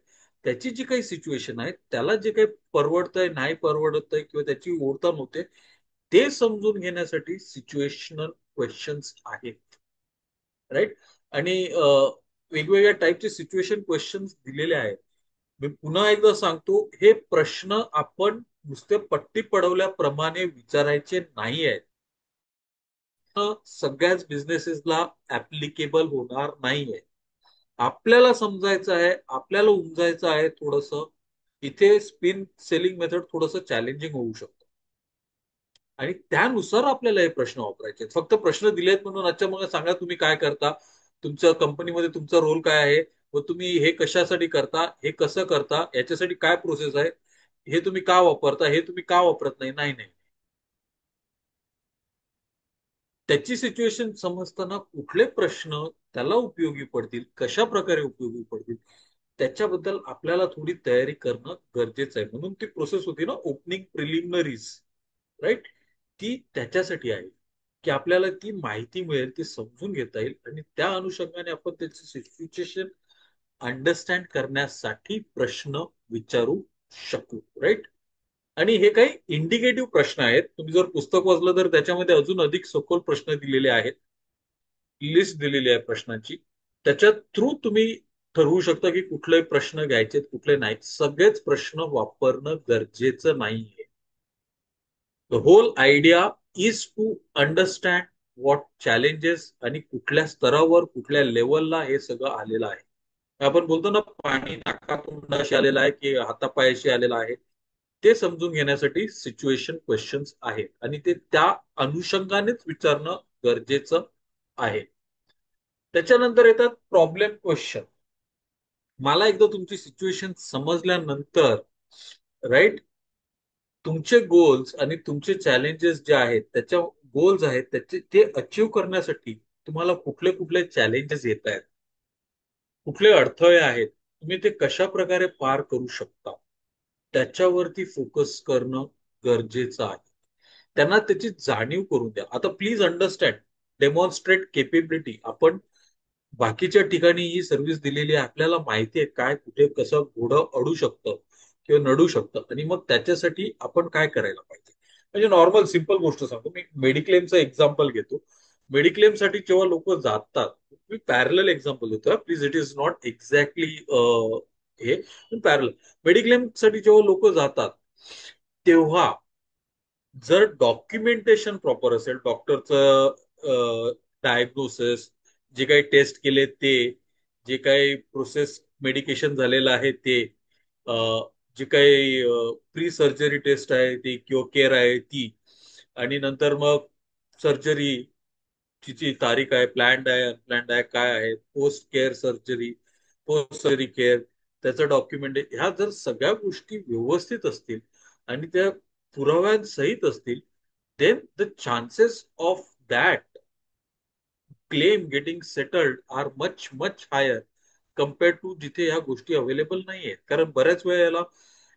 [SPEAKER 1] त्याची जी काही सिच्युएशन आहे, त्याला जे काही परवडतंय नाही परवडत आहे किंवा त्याची ओढताण होते, ते समजून घेण्यासाठी सिच्युएशनल क्वेश्चन्स आहेत, राईट. आणि वेगवेगळ्या टाईपचे सिच्युएशन क्वेश्चन्स दिलेले आहेत. मी पुन्हा एकदा सांगतो, हे प्रश्न आपण नुसते पट्टी पडवल्याप्रमाणे विचारायचे नाही आहेत. सगळ्याच बिझनेसेसला ऍप्लिकेबल होणार नाहीये. आपल्याला समजायचं आहे, आपल्याला उमजायचं आहे थोडस, इथे स्पिन सेलिंग मेथड थोडस चॅलेंजिंग होऊ शकतं, आणि त्यानुसार आपल्याला हे प्रश्न वापरायचे आहेत. फक्त प्रश्न दिलेत म्हणून अच्छा मग सांगा तुम्ही काय करता, तुमच्या कंपनीमध्ये तुमचा रोल काय आहे, व तुम्ही हे कशासाठी करता, हे कसं करता, याच्यासाठी काय प्रोसेस आहे, हे तुम्ही का वापरता, हे तुम्ही का वापरत नाही, नाही नाही. त्याची सिच्युएशन समजताना कुठले प्रश्न त्याला उपयोगी पडतील, कशा प्रकारे उपयोगी पडतील, त्याच्याबद्दल आपल्याला थोडी तयारी करणं गरजेचं आहे. म्हणून ती प्रोसेस होती ना, ओपनिंग प्रिलिमिनरीज, राईट. ती त्याच्यासाठी आहे की आपल्याला ती माहिती मिळेल, ती समजून घेता येईल, आणि त्या अनुषंगाने आपण त्याची सिच्युएशन अंडरस्टँड करण्यासाठी प्रश्न विचारू शकू, राईट. आणि हे काही इंडिकेटिव्ह प्रश्न आहेत. तुम्ही जर पुस्तक वाचलं तर त्याच्यामध्ये अजून अधिक सखोल प्रश्न दिलेले आहेत, लिस्ट दिलेली आहे प्रश्नांची. त्याच्या थ्रू तुम्ही ठरवू शकता की कुठले प्रश्न घ्यायचे, कुठले नाही. सगळेच प्रश्न वापरणं गरजेचं नाहीये. The whole idea is to understand what challenges, आणि कुठल्या स्तरावर कुठल्या लेवलला हे सगळं आलेलं आहे. आपण बोलतो ना, पाणी नाकातोंडाशी आलेलं आहे की हातापायाशी आलेलं आहे, ते समजून घेण्यासाठी सिच्युएशन क्वेश्चन्स आहेत, आणि ते त्या अनुषंगानेच विचारणं गरजेचं आहे. त्याच्यानंतर येतात प्रॉब्लेम क्वेश्चन. मला एकदा तुमची सिच्युएशन समजल्यानंतर, राईट, तुमचे गोल्स आणि तुमचे चॅलेंजेस जे आहेत, त्याच्या गोल्स आहेत त्याचे ते अचीव्ह करण्यासाठी तुम्हाला कुठले कुठले चॅलेंजेस येत आहेत, कुठले अडथळे आहेत, तुम्ही ते कशा प्रकारे पार करू शकता, त्याच्यावरती फोकस करणं गरजेचं आहे. त्यांना त्याची जाणीव करून द्या. आता प्लीज अंडरस्टँड, डेमॉन्स्ट्रेट केपेबिलिटी. आपण बाकीच्या ठिकाणी ही सर्व्हिस दिलेली आहे, आपल्याला माहिती आहे काय कुठे कसं घोडं अडू शकतं किंवा नडू शकतं, आणि मग त्याच्यासाठी आपण काय करायला पाहिजे. म्हणजे नॉर्मल सिंपल गोष्ट सांगतो, मी मेडिक्लेमचं एक्झाम्पल घेतो. मेडिक्लेमसाठी जेव्हा लोक जातात, मी पॅरल एक्झाम्पल देतो, please, it is not exactly हे, पॅरल. मेडिक्लेमसाठी जेव्हा लोक जातात, तेव्हा जर डॉक्युमेंटेशन प्रॉपर असेल, डॉक्टरचं डायग्नोसिस, जे काही टेस्ट केले ते, जे काही प्रोसेस मेडिकेशन झालेलं आहे ते, अ, जे काही प्री सर्जरी टेस्ट आहे ती किंवा केअर आहे ती, आणि नंतर मग सर्जरी, तिची तारीख आहे, प्लॅन्ड आहे, अनप्लॅन्ड आहे, काय आहे, post care surgery, post surgery care, त्याचं डॉक्युमेंट, ह्या जर सगळ्या गोष्टी व्यवस्थित असतील आणि त्या पुराव्यांसहित असतील, then the chances of that claim getting settled are much much higher compared to जिथे ह्या गोष्टी अवेलेबल नाही आहेत. कारण बऱ्याच वेळेला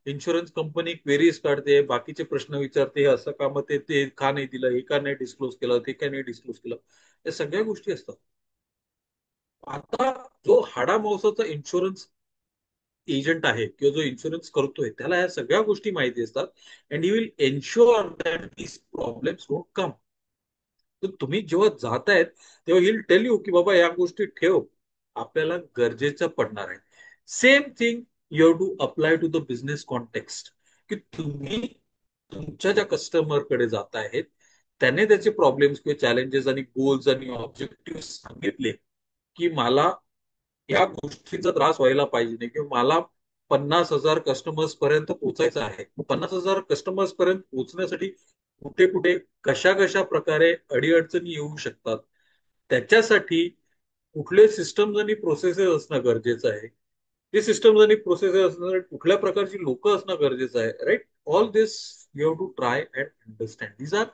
[SPEAKER 1] इन्शुरन्स कंपनी क्वेरीज काढते, बाकीचे प्रश्न विचारते, हे असं का, मग ते का नाही दिलं, हे का नाही डिस्क्लोज केलं, ते का नाही डिस्क्लोज केलं, या सगळ्या गोष्टी असतात. आता जो हाडामांसाचा इन्शुरन्स एजंट आहे किंवा जो इन्शुरन्स करतोय त्याला ह्या सगळ्या गोष्टी माहिती असतात, and he will ensure that these problems don't come. तर तुम्ही जेव्हा जातायत तेव्हा ही टेल यू की बाबा या गोष्टी ठेव, आपल्याला गरजेचं पडणार आहे. Same thing you have to apply to the business context, की तुम्ही तुमच्या ज्या कस्टमरकडे जात आहेत त्याने त्याचे प्रॉब्लेम्स किंवा चॅलेंजेस आणि गोल्स आणि ऑब्जेक्टिव्ह सांगितले, की मला या गोष्टीचा त्रास व्हायला पाहिजे नाही, किंवा मला 50,000 कस्टमर्स पर्यंत पोहोचायचं आहे. 50,000 कस्टमर्स पर्यंत पोहोचण्यासाठी कुठे कुठे कशा कशा प्रकारे अडीअडचणी येऊ शकतात, त्याच्यासाठी कुठले सिस्टम्स आणि प्रोसेसेस असणं गरजेचं आहे, ते सिस्टम्स आणि प्रोसेसेस असणं, कुठल्या प्रकारची लोक असणं गरजेचं आहे, right. All this you have to try and understand. These are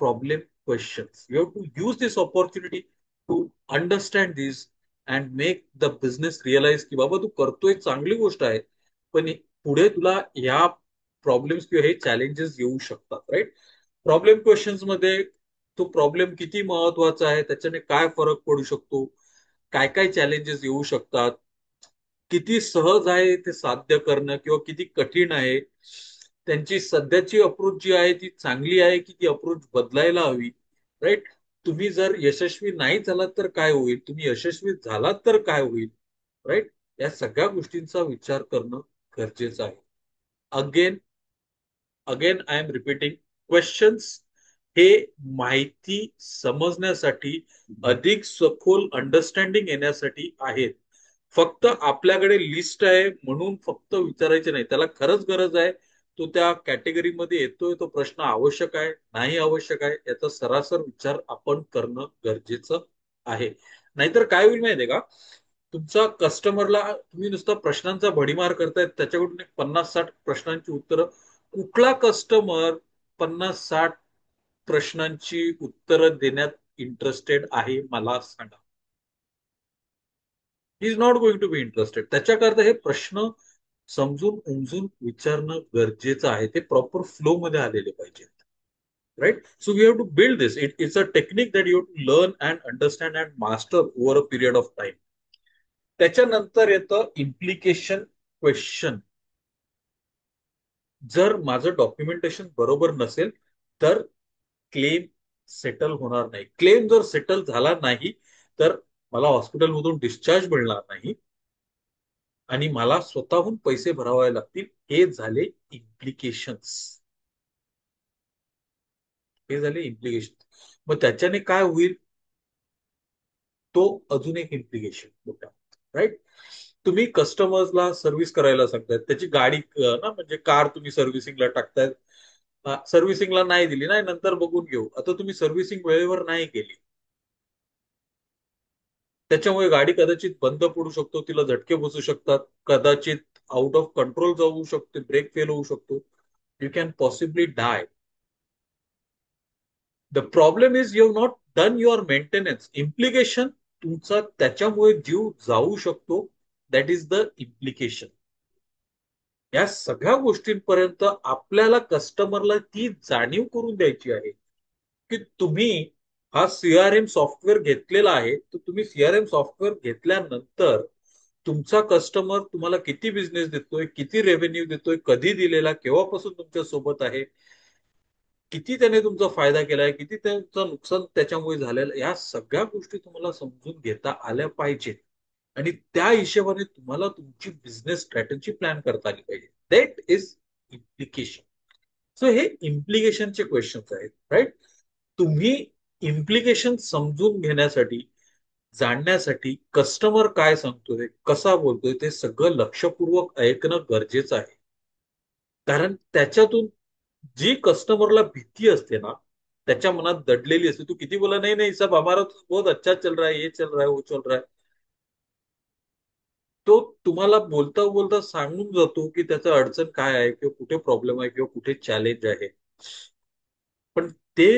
[SPEAKER 1] problem questions. You have to use this opportunity to understand these and make the business realize की बाबा तू करतोय चांगली गोष्ट आहे, पण पुढे तुला ह्या प्रॉब्लेम्स किंवा हे चॅलेंजेस येऊ शकतात, राईट. प्रॉब्लेम क्वेश्चन्स मध्ये तो प्रॉब्लेम किती महत्वाचा आहे, त्याच्याने काय फरक पडू शकतो, काय काय चॅलेंजेस येऊ शकतात, किती सहज आहे ते साध्य करणं किंवा किती कठीण आहे, त्यांची सध्याची अप्रोच जी आहे ती चांगली आहे की ती अप्रोच बदलायला हवी, राईट. तुम्ही जर यशस्वी नाही झालात तर काय होईल, तुम्ही यशस्वी झालात तर काय होईल, राईट. या सगळ्या गोष्टींचा विचार करणं गरजेचं आहे. Again again I am repeating, questions हे माहिती समजण्यासाठी, अधिक सखोल अंडरस्टँडिंग येण्यासाठी आहेत. फक्त आपल्याकडे लिस्ट आहे म्हणून फक्त विचारायचे नाही, त्याला खरंच गरज आहे, तो त्या कॅटेगरीमध्ये येतोय, तो प्रश्न आवश्यक आहे नाही आवश्यक आहे, याचा सरासर विचार आपण करणं गरजेचं आहे. नाहीतर काय होईल माहितीये का, तुमचा कस्टमरला तुम्ही नुसता प्रश्नांचा भडीमार करतायत, त्याच्याकडून एक 50-60 प्रश्नांची उत्तरं, कुठला कस्टमर 50-60 प्रश्नांची उत्तरं देण्यात इंटरेस्टेड आहे मला सांगा. He is not going to be interested. त्याच्याकरता हे प्रश्न समजून उमजून विचारणं गरजेचं आहे, ते प्रॉपर फ्लो मध्ये आलेले पाहिजेत, right. So we have to build this. It's a technique that you to learn and understand and master over a period of time. त्याच्यानंतर येतं इम्प्लिकेशन क्वेश्चन. जर माझं डॉक्युमेंटेशन बरोबर नसेल तर क्लेम सेटल होणार नाही. क्लेम जर सेटल झाला नाही तर मला हॉस्पिटलमधून डिस्चार्ज मिळणार नाही आणि मला स्वतःहून पैसे भरावे लागतील. हे झाले इम्प्लिकेशन्स. हे झाले इम्प्लिकेशन. मग त्याच्याने काय होईल, तो अजून एक इम्प्लिकेशन मोठा, राईट. तुम्ही कस्टमर्सला सर्व्हिस करायला सांगताय, त्याची गाडी ना, म्हणजे कार तुम्ही सर्व्हिसिंगला टाकतायत, सर्व्हिसिंगला नाही दिली, नाही नंतर बघून घेऊ, आता तुम्ही सर्व्हिसिंग वेळेवर नाही केली, त्याच्यामुळे गाडी कदाचित बंद पडू शकतो, तिला झटके बसू शकतात, कदाचित आउट ऑफ कंट्रोल जाऊ शकते, ब्रेक फेल होऊ शकतो, you can possibly die. The problem is you have not done your maintenance. Implication तुमचा त्याच्यामुळे जीव जाऊ शकतो, दॅट इज द इम्प्लिकेशन. या सगळ्या गोष्टींपर्यंत आपल्याला कस्टमरला ती जाणीव करून द्यायची आहे की तुम्ही हा सीआरएम सॉफ्टवेअर घेतलेला आहे, तर तुम्ही सीआरएम सॉफ्टवेअर घेतल्यानंतर तुमचा कस्टमर तुम्हाला किती बिझनेस देतोय, किती रेव्हेन्यू देतोय, कधी दिलेला, केव्हापासून तुमच्या सोबत आहे, किती त्याने तुमचा फायदा केलाय, किती त्यांचं नुकसान त्याच्यामुळे झालेलं, या सगळ्या गोष्टी तुम्हाला समजून घेता आल्या पाहिजेत. आणि त्या हिशोबाने तुम्हाला तुमची बिझनेस स्ट्रॅटेजी प्लॅन करता आली पाहिजे. That is implication. सो हे इम्प्लिकेशनचे क्वेश्चन्स आहेत, राईट. तुम्ही इम्प्लिकेशन समजून घेण्यासाठी, जाणण्यासाठी कस्टमर काय सांगतोय, कसा बोलतोय, ते सगळं लक्षपूर्वक ऐकणं गरजेचं आहे. कारण त्याच्यातून जी कस्टमरला भीती असते ना, त्याच्या मनात दडलेली असते, तू किती बोला, नाही नाही सब हमारा तो बहुत अच्छा चल रहा है, ये चल रहा है, वो चल रहा है, तो तुम्हाला बोलता बोलता सांगून जातो की त्याचं अडचण काय आहे, किंवा कुठे प्रॉब्लेम आहे, किंवा कुठे चॅलेंज आहे. पण ते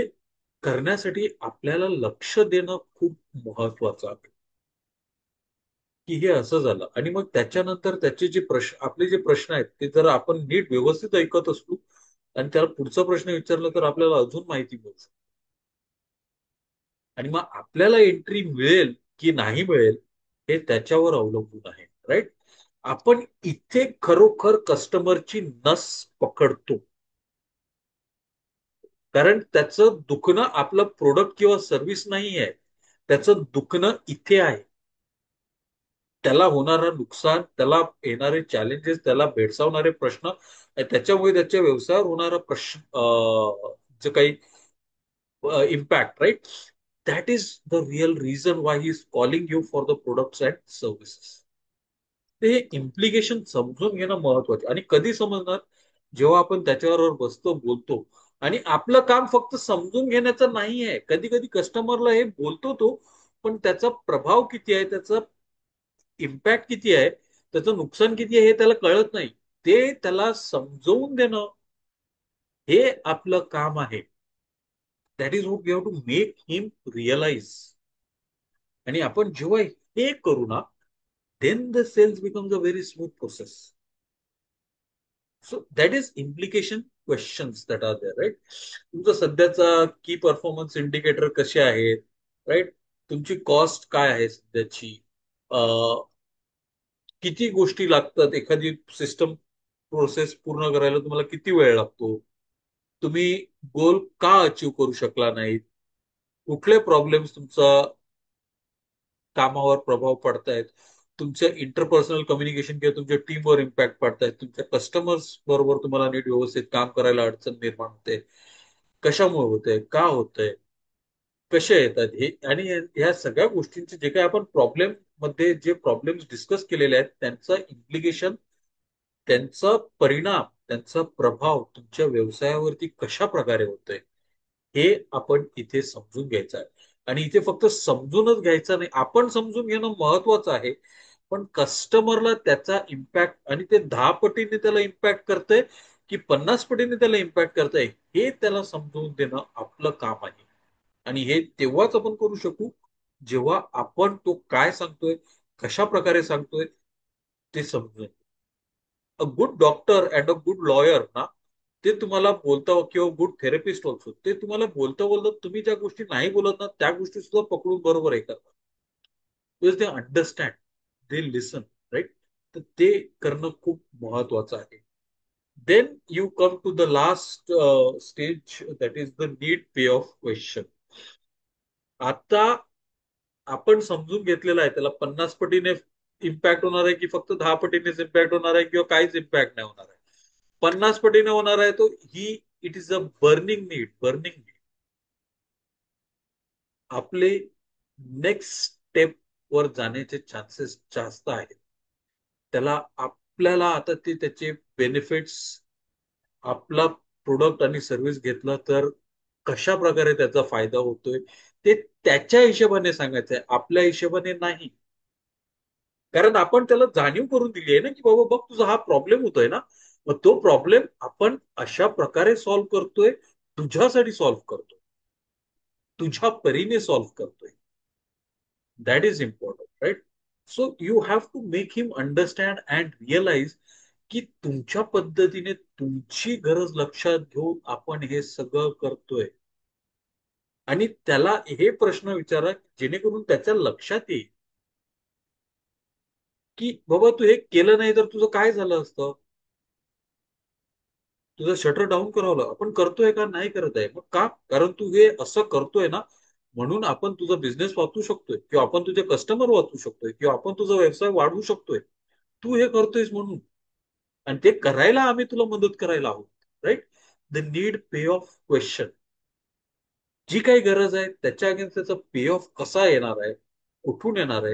[SPEAKER 1] करण्यासाठी आपल्याला लक्ष देणं खूप महत्वाचं आहे, की हे असं झालं. आणि मग त्याच्यानंतर त्याचे जे प्रश्न, आपले जे प्रश्न आहेत, ते जर आपण नीट व्यवस्थित ऐकत असलो आणि त्याला पुढचा प्रश्न विचारला, तर आपल्याला अजून माहिती मिळू शकते. आणि मग आपल्याला एंट्री मिळेल की नाही मिळेल, हे त्याच्यावर अवलंबून आहे. राईट. आपण इथे खरोखर कस्टमरची नस पकडतो. कारण त्याचं दुखणं आपलं प्रोडक्ट किंवा सर्व्हिस नाही आहे, त्याचं दुखणं इथे आहे. त्याला होणारं नुकसान, त्याला येणारे चॅलेंजेस, त्याला भेडसावणारे प्रश्न, त्याच्यामुळे त्याच्या व्यवसायावर होणारा प्रश्न, जे काही impact, right. That is the real reason why he is calling you for the products and services. ते इम्प्लिकेशन समजून घेणं महत्वाचं. आणि कधी समजणार, जेव्हा आपण त्याच्याबरोबर बसतो, बोलतो. आणि आपलं काम फक्त समजून घेण्याचं नाही आहे, कधी कधी कस्टमरला हे बोलतो तो, पण त्याचा प्रभाव किती आहे, त्याचा इम्पॅक्ट किती आहे, त्याचं नुकसान किती आहे, हे त्याला कळत नाही. ते त्याला समजवून देणं, हे आपलं काम आहे. That is what we have to make him realise. आणि आपण जेव्हा हे करू ना, then the sales becomes a very smooth process. So that is implication questions that are there, right. तुमचा सध्याचा की परफॉर्मन्स इंडिकेटर कसे आहेत, राईट. तुमची कॉस्ट काय आहे सध्याची, किती गोष्टी लागतात, एखादी सिस्टम प्रोसेस पूर्ण करायला तुम्हाला किती वेळ लागतो, तुम्ही गोल का अचीव करू शकला नाहीत, कुठले प्रॉब्लेम्स तुमचा कामावर प्रभाव पडतायत, तुमच्या इंटरपर्सनल कम्युनिकेशन किंवा तुमच्या टीमवर इम्पॅक्ट पडतायत, तुमच्या कस्टमर्स बरोबर तुम्हाला नीट व्यवस्थित काम करायला अडचण निर्माण होते, कशामुळे होते, का होतंय, कसे येतात हे. आणि ह्या सगळ्या गोष्टींचे जे काही आपण प्रॉब्लेम मध्ये जे प्रॉब्लेम्स डिस्कस केलेले आहेत, त्यांचं इम्प्लिकेशन, त्यांचा परिणाम, त्यांचा प्रभाव तुमच्या व्यवसायावरती कशा प्रकारे होतोय, हे आपण इथे समजून घ्यायचं आहे. आणि इथे फक्त समजूनच घ्यायचं नाही, आपण समजून घेणं महत्वाचं आहे, पण कस्टमरला त्याचा इम्पॅक्ट, आणि ते 10 पटीने त्याला इम्पॅक्ट करतंय की 50 पटीने त्याला इम्पॅक्ट करतंय, हे त्याला समजून देणं आपलं काम आहे. आणि हे तेव्हाच आपण करू शकू, जेव्हा आपण तो काय सांगतोय, कशा प्रकारे सांगतोय, ते समजून. A good doctor and a good lawyer ना, ते तुम्हाला बोलता, किंवा गुड थेरपिस्ट ऑल्सो, ते तुम्हाला बोलता बोलता तुम्ही ज्या गोष्टी नाही बोलत ना, त्या गोष्टी सुद्धा पकडून बरोबर हे करतात. Because they understand, they listen, right. तर ते करणं खूप महत्वाचं आहे. Then you come to the last stage, that is the need pay off question. आता आपण समजून घेतलेलं आहे, त्याला 50 पटीने इम्पॅक्ट होणार आहे, की फक्त 10 पटीनेच इम्पॅक्ट होणार आहे, किंवा काहीच इम्पॅक्ट नाही होणार आहे. 50 पटीने होणार आहे तो, ही it is a burning need, burning need. आपले नेक्स्ट स्टेप वर जाण्याचे चान्सेस जास्त आहेत. त्याला आपल्याला आता ते त्याचे बेनिफिट्स, आपला प्रोडक्ट आणि सर्व्हिस घेतला तर कशा प्रकारे त्याचा फायदा होतोय, ते त्याच्या हिशोबाने सांगायचं आहे, आपल्या हिशोबाने नाही. कारण आपण त्याला जाणीव करून दिली आहे ना, की बाबा बघ, तुझा हा प्रॉब्लेम होतोय ना, मग तो प्रॉब्लेम आपण अशा प्रकारे सॉल्व्ह करतोय, तुझ्यासाठी सॉल्व्ह करतोय, तुझ्या परीने सॉल्व्ह करतोय. That is important, right. So you have to make him understand and realise की तुमच्या पद्धतीने तुमची गरज लक्षात घेऊन आपण हे सगळं करतोय. आणि त्याला हे प्रश्न विचारा, जेणेकरून त्याच्या लक्षात येईल की बाबा, तू हे केलं नाही तर तुझं काय झालं असतं, तुझं शटर डाऊन करावं, आपण करतोय का नाही करत आहे, मग का, कारण तू हे असं करतोय ना, म्हणून आपण तुझा बिझनेस वाचू शकतोय, किंवा आपण तुझे कस्टमर वाचू शकतोय, किंवा आपण तुझा व्यवसाय वाढवू शकतोय, तू हे करतोयस म्हणून. आणि ते करायला आम्ही तुला मदत करायला आहोत, right. The need pay off question, जी काही गरज आहे त्याच्या अगेन्स्ट त्याचा पे ऑफ कसा येणार आहे, कुठून येणार आहे,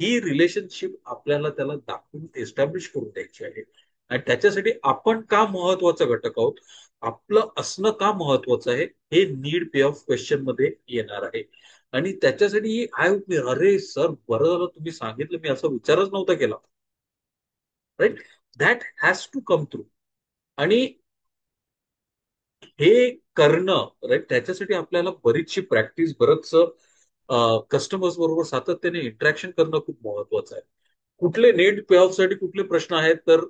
[SPEAKER 1] ही रिलेशनशिप आपल्याला त्याला दाखवून एस्टॅब्लिश करून द्यायची आहे. आणि त्याच्यासाठी आपण का महत्वाचा घटक आहोत, आपलं असणं का महत्वाचं आहे, हे नीड पे ऑफ क्वेश्चन मध्ये येणार आहे. आणि त्याच्यासाठी अरे सर बरं झालं तुम्ही सांगितलं, मी असा विचारच नव्हता केला. Right, that has to come through. आणि हे करणं, राईट, त्याच्यासाठी आपल्याला बरीचशी प्रॅक्टिस, बरंच कस्टमर्स बरोबर सातत्याने इंटरॅक्शन करणं खूप महत्वाचं आहे. कुठले नेट पे ऑफ साठी कुठले प्रश्न आहेत, तर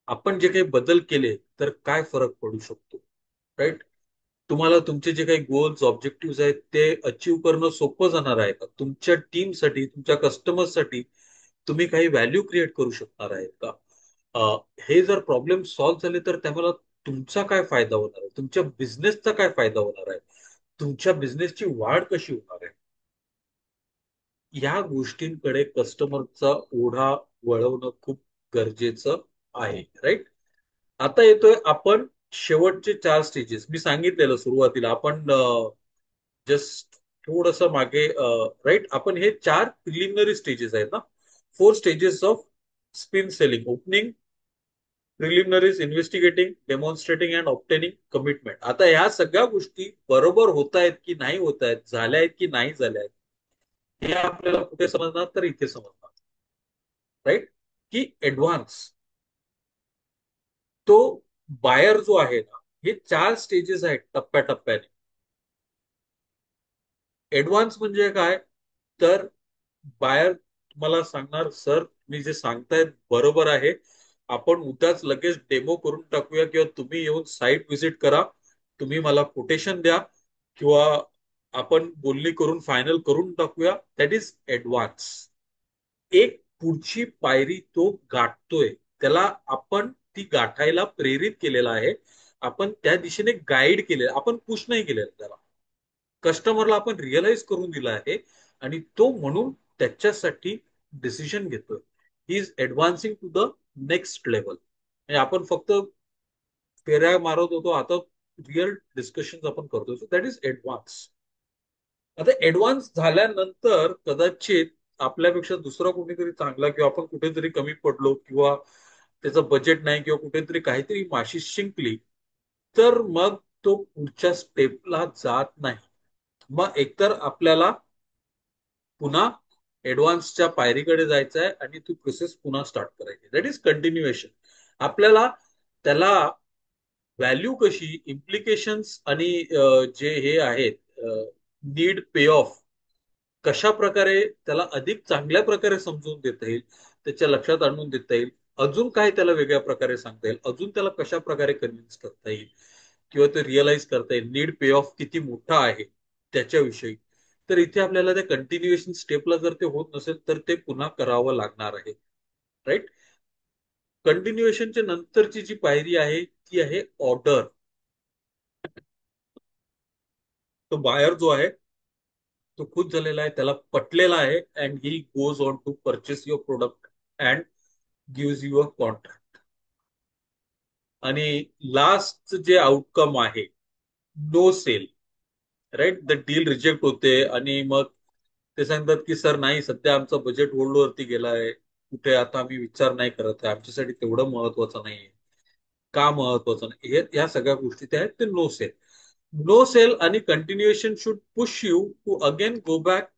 [SPEAKER 1] आपण जे काही बदल केले तर काय फरक पडू शकतो. राईट, तुम्हाला तुमचे जे काही गोल्स ऑब्जेक्टिव्ह आहेत ते अचीव्ह करणं सोपं जाणार आहे का, तुमच्या टीमसाठी, तुमच्या कस्टमर्ससाठी तुम्ही काही व्हॅल्यू क्रिएट करू शकणार आहेत का. हे जर प्रॉब्लेम सॉल्व्ह झाले तर त्याला तुमचा काय फायदा होणार आहे, तुमच्या बिझनेसचा काय फायदा होणार आहे, तुमच्या बिझनेसची वाढ कशी होणार आहे. या गोष्टींकडे कस्टमरचा ओढा वळवणं खूप गरजेचं आहे. राईट, आता येतोय आपण शेवटचे 4 स्टेजेस. मी सांगितलेलं सुरुवातीला, आपण जस्ट थोडस मागे, राईट, आपण हे 4 प्रिलिमिनरी स्टेजेस आहेत ना. 4 stages of spin selling: opening, preliminaries, investigating, demonstrating and obtaining, commitment. आता ह्या सगळ्या गोष्टी बरोबर होत आहेत की नाही होत आहेत, झाल्या आहेत की नाही झाल्या आहेत, हे आपल्याला कुठे समजणार, तर इथे समजणार. राईट, की ऍडव्हान्स तो बायर जो आहे ना, हे 4 स्टेजेस आहेत टप्प्याटप्प्याने. ऍडव्हान्स म्हणजे काय, तर बायर तुम्हाला सांगणार, सर तुम्ही जे सांगतायत बरोबर आहे, आपण उद्याच लगेच डेमो करून टाकूया, किंवा तुम्ही येऊन साईट व्हिजिट करा, तुम्ही मला कोटेशन द्या, किंवा आपण बोलणी करून फायनल करून टाकूया. That is advance. एक पुढची पायरी तो गाठतोय, त्याला आपण ती गाठायला प्रेरित केलेला आहे, आपण त्या दिशेने गाईड केलेलं, आपण पुश नाही केलेलं त्याला. कस्टमरला आपण रिअलाइज करून दिलं आहे, आणि तो म्हणून त्याच्यासाठी डिसिजन घेतोय. He is advancing to the next level. आपण फक्त फेऱ्या मारत होतो, आता रिअल डिस्कशन आपण करतो, सो दॅट इज ऍडव्हान्स. आता ऍडव्हान्स झाल्यानंतर कदाचित आपल्यापेक्षा दुसरा कोणीतरी चांगला, किंवा आपण कुठेतरी कमी पडलो, किंवा त्याचं बजेट नाही, किंवा कुठेतरी काहीतरी माशी शिंकली, तर मग तो पुढच्या स्टेपला जात नाही. मग एकतर आपल्याला पुन्हा ऍडव्हान्सच्या पायरीकडे जायचं आहे, आणि ती प्रोसेस पुन्हा स्टार्ट करायची. That is continuation. आपल्याला त्याला व्हॅल्यू कशी, इम्प्लिकेशन्स, आणि जे हे आहेत, नीड पे ऑफ, कशा प्रकारे त्याला अधिक चांगल्या प्रकारे समजून देता येईल, त्याच्या लक्षात आणून देता येईल, अजून काय त्याला वेगळ्या प्रकारे सांगता येईल, अजून त्याला कशा प्रकारे कन्व्हिन्स करता येईल, किंवा ते रिअलाइज करता येईल नीड पे ऑफ किती मोठा आहे त्याच्याविषयी. तर इथे आपल्याला त्या कंटिन्युएशन स्टेपला जर ते होत नसेल, तर ते पुन्हा करावं लागणार आहे. राईट, कंटिन्युएशनच्या नंतरची जी पायरी आहे ती आहे ऑर्डर. तो बायर जो आहे तो खुश झालेला आहे, त्याला पटलेला आहे, and he goes on to purchase your product and gives you a contract. आणि लास्ट जे आउटकम आहे, no sale. Right, the deal reject होते, आणि मग ते सांगतात की सर नाही, सध्या आमचा बजेट होल्डवरती गेला आहे, कुठे आता आम्ही विचार नाही करत आहे, आमच्यासाठी तेवढं महत्वाचं नाही आहे. का महत्वाचं नाही, हे या सगळ्या गोष्टी त्या आहेत, ते नो सेल. नो सेल आणि continuation should push you to again go back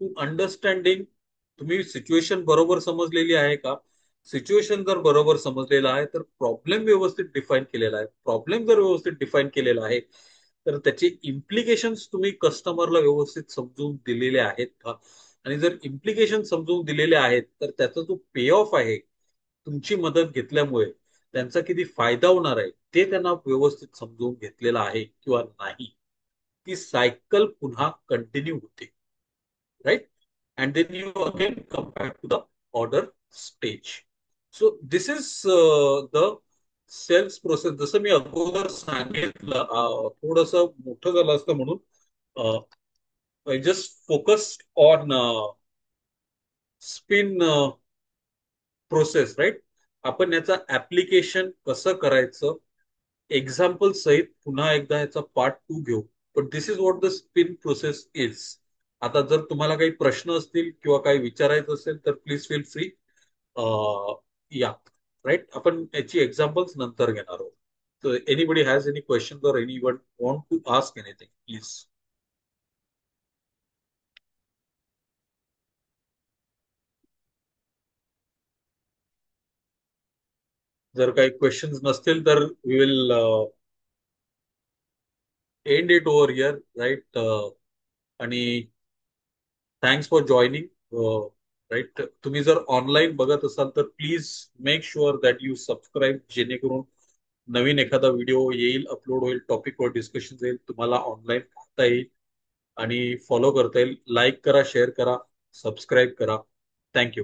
[SPEAKER 1] to understanding. तुम्ही सिच्युएशन बरोबर समजलेली आहे का. सिच्युएशन जर बरोबर समजलेला आहे, तर प्रॉब्लेम व्यवस्थित डिफाईन केलेला आहे. प्रॉब्लेम जर व्यवस्थित डिफाईन केलेला आहे, तर त्याचे इम्प्लिकेशन्स तुम्ही कस्टमरला व्यवस्थित समजून दिलेले आहेत का. आणि जर इम्प्लिकेशन समजून दिलेले आहेत, तर त्याचा जो पे ऑफ आहे तुमची मदत घेतल्यामुळे त्यांचा किती फायदा होणार आहे, ते त्यांना व्यवस्थित समजून घेतलेला आहे किंवा नाही. ती सायकल पुन्हा कंटिन्यू होते. Right, and then you again come back to the order stage. So this is the sales process. जसं मी अगोदर सांगितलं, थोडस मोठं झालं असतं म्हणून just focus on SPIN process. Right, आपण याचा ऍप्लिकेशन कसं करायचं, एक्झाम्पल सहित पुन्हा एकदा याचा पार्ट 2 घेऊ. पण this is what the spin process is. आता जर तुम्हाला काही प्रश्न असतील किंवा काही विचारायचं असेल तर please feel free. Yeah, right. आपण याची एक्झाम्पल्स नंतर घेणार आहोत. तर anybody has any question or anyone want to ask anything, please. जर काही क्वेश्चन्स नसतील तर we will end it over here, right. आणि थँक्स फॉर जॉईनिंग. राईट, तुम्ही जर ऑनलाईन बघत असाल तर please make sure that you subscribe, जेणेकरून नवीन एखादा व्हिडिओ येईल, अपलोड होईल, टॉपिकवर डिस्कशन येईल, तुम्हाला ऑनलाईन पाहता येईल आणि फॉलो करता येईल. लाईक करा, शेअर करा, सबस्क्राईब करा. थँक्यू.